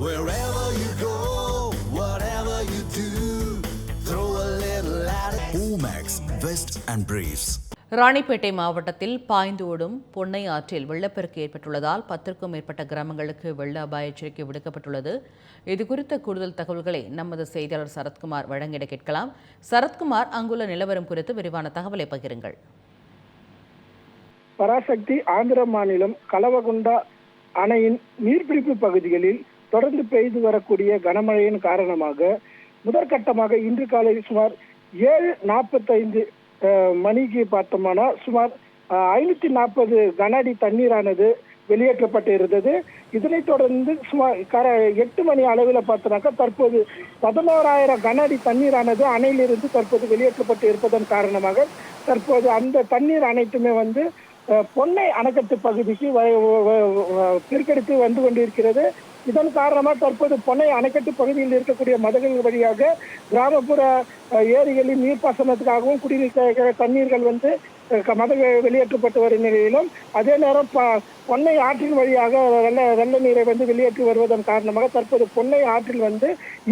Wherever you go, whatever you do, throw a little at it. Omax, Vest and Briefs. Ranipet மாவட்டத்தில் பாய்ந்து ஓடும் பொன்னை ஆற்றில் வெள்ளப்பெருக்கு ஏற்பட்டுள்ளதால் 10க்கும் மேற்பட்ட கிராமங்களுக்கு வெள்ள அபாய எச்சரிக்கை விடுக்கப்பட்டுள்ளது. இதுகுறித்த கூடுதல் தகவல்களை நமது செய்தியாளர் சரத்குமார் வழங்கிட கேட்கலாம். சரத்குமார், அங்குள்ள நிலவரம் குறித்து விரிவான தகவலை பகிருங்கள். பராசக்தி ஆந்திர மாநிலம் கலவகுண்டா அணையின் நீர்பிடிப்பு பகுதிகளில் தொடர்ந்து பெய்து வரக்கூடிய கனமழையின் காரணமாக முதற்கட்டமாக இன்று காலை சுமார் 7:45 மணிக்கு பார்த்தோம்னா சுமார் 540 கன அடி தண்ணீரானது வெளியேற்றப்பட்டு இருந்தது. இதனைத் தொடர்ந்து சுமார் 8 மணி அளவில் பார்த்தோம்னாக்கா தற்போது 11,000 கன அடி தண்ணீரானது அணையிலிருந்து தற்போது வெளியேற்றப்பட்டு இருப்பதன் காரணமாக தற்போது அந்த தண்ணீர் அனைத்துமே பொன்னை அணைக்கட்டு பகுதிக்கு பெருக்கெடுத்து வந்து கொண்டிருக்கிறது. இதன் காரணமாக தற்போது பொன்னை அணைக்கட்டு பகுதியில் இருக்கக்கூடிய மதகுகள் வழியாக கிராமப்புற ஏரிகளின் நீர்ப்பாசனத்துக்காகவும் குடிநீர் தண்ணீர்கள் மதகு வெளியேற்றப்பட்டு வரும் நிலையிலும் அதே நேரம் பொன்னை ஆற்றின் வழியாக வெள்ள நீரை வெளியேற்றி வருவதன் காரணமாக தற்போது பொன்னை ஆற்றில்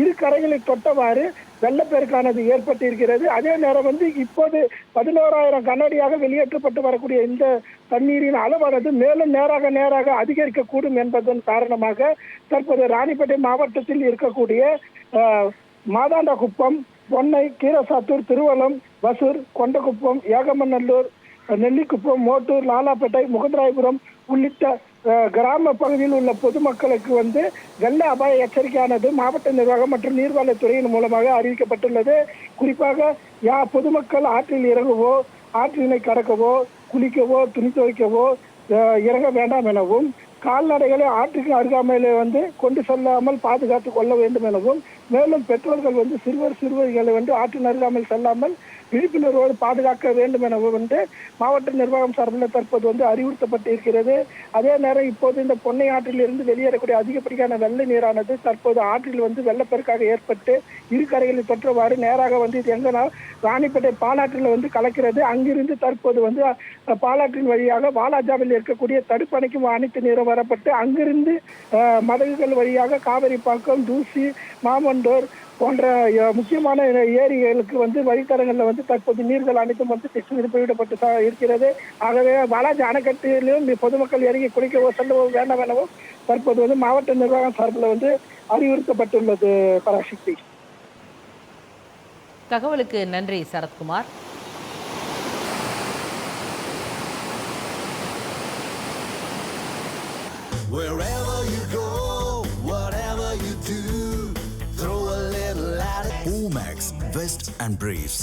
இரு கரைகளை தொட்டவாறு வெள்ளப்பெருக்கானது ஏற்பட்டிருக்கிறது. அதே நேரம் இப்போது 11,000 கனஅடியாக வெளியேற்றப்பட்டு வரக்கூடிய இந்த தண்ணீரின் அளவானது மேலும் நேராக அதிகரிக்கக்கூடும் என்பதன் காரணமாக தற்போது ராணிப்பேட்டை மாவட்டத்தில் இருக்கக்கூடிய மாதாண்டகுப்பம், பொன்னை, கீரசாத்தூர், திருவலம், வசூர், கொண்டகுப்பம், ஏகமநல்லூர், நெல்லிக்குப்பம், மோட்டூர், லாலாப்பேட்டை, முகந்தராயபுரம் உள்ளிட்ட கிராம பகுதியில் உள்ள பொதுமக்களுக்கு வெள்ள அபாய எச்சரிக்கையானது மாவட்ட நிர்வாகம் மற்றும் நீர்வளத்துறையின் மூலமாக அறிவிக்கப்பட்டுள்ளது. குறிப்பாக பொதுமக்கள் ஆற்றில் இறங்கவோ, ஆற்றினை கடக்கவோ, குளிக்கவோ, துணி துவைக்கவோ இறங்க வேண்டாம் எனவும், கால்நடைகளை ஆற்றுக்கு அருகாமையில கொண்டு செல்லாமல் பாதுகாத்து கொள்ள வேண்டும் எனவும், மேலும் பெற்றோர்கள் சிறுவர்களை ஆற்றின் அருகாமையில் செல்லாமல் விழிப்புணர்வோடு பாதுகாக்க வேண்டும் எனவும் மாவட்ட நிர்வாகம் சார்பில் தற்போது அறிவுறுத்தப்பட்டு இருக்கிறது. அதே நேரம் இப்போது இந்த பொன்னை ஆற்றில் இருந்து வெளியேறக்கூடிய அதிகப்படியான வெள்ள நீரானது தற்போது ஆற்றில் வெள்ளப்பெருக்காக ஏற்பட்டு இரு கரைகளில் தொற்றவாறு நேராக இது எங்கன்னா ராணிப்பேட்டை பாலாற்றில் கலக்கிறது. அங்கிருந்து தற்போது பாலாற்றின் வழியாக வாலாஜாவில் இருக்கக்கூடிய தடுப்பணைக்கும் அனைத்து நீரும் வரப்பட்டு அங்கிருந்து மதகுகள் வழியாக காவிரிப்பாக்கம், தூசி, மாமண்டோர் போன்ற முக்கியமான ஏரிகளுக்கு வழித்தடங்களில் தற்போது நீர்கள் அனைத்தும் திருப்பிவிடப்பட்டு இருக்கிறது. ஆகவே வாலாஜி அணைக்கட்டிலும் பொதுமக்கள் இறங்கி குளிக்கவோ செல்லவோ வேண்டாம் எனவும் தற்போது மாவட்ட நிர்வாகம் சார்பில் அறிவுறுத்தப்பட்டுள்ளது. பராசக்தி, தகவலுக்கு நன்றி Sarathkumar. Wherever you go, whatever you do, throw a little at it. Omax, Vest and Briefs.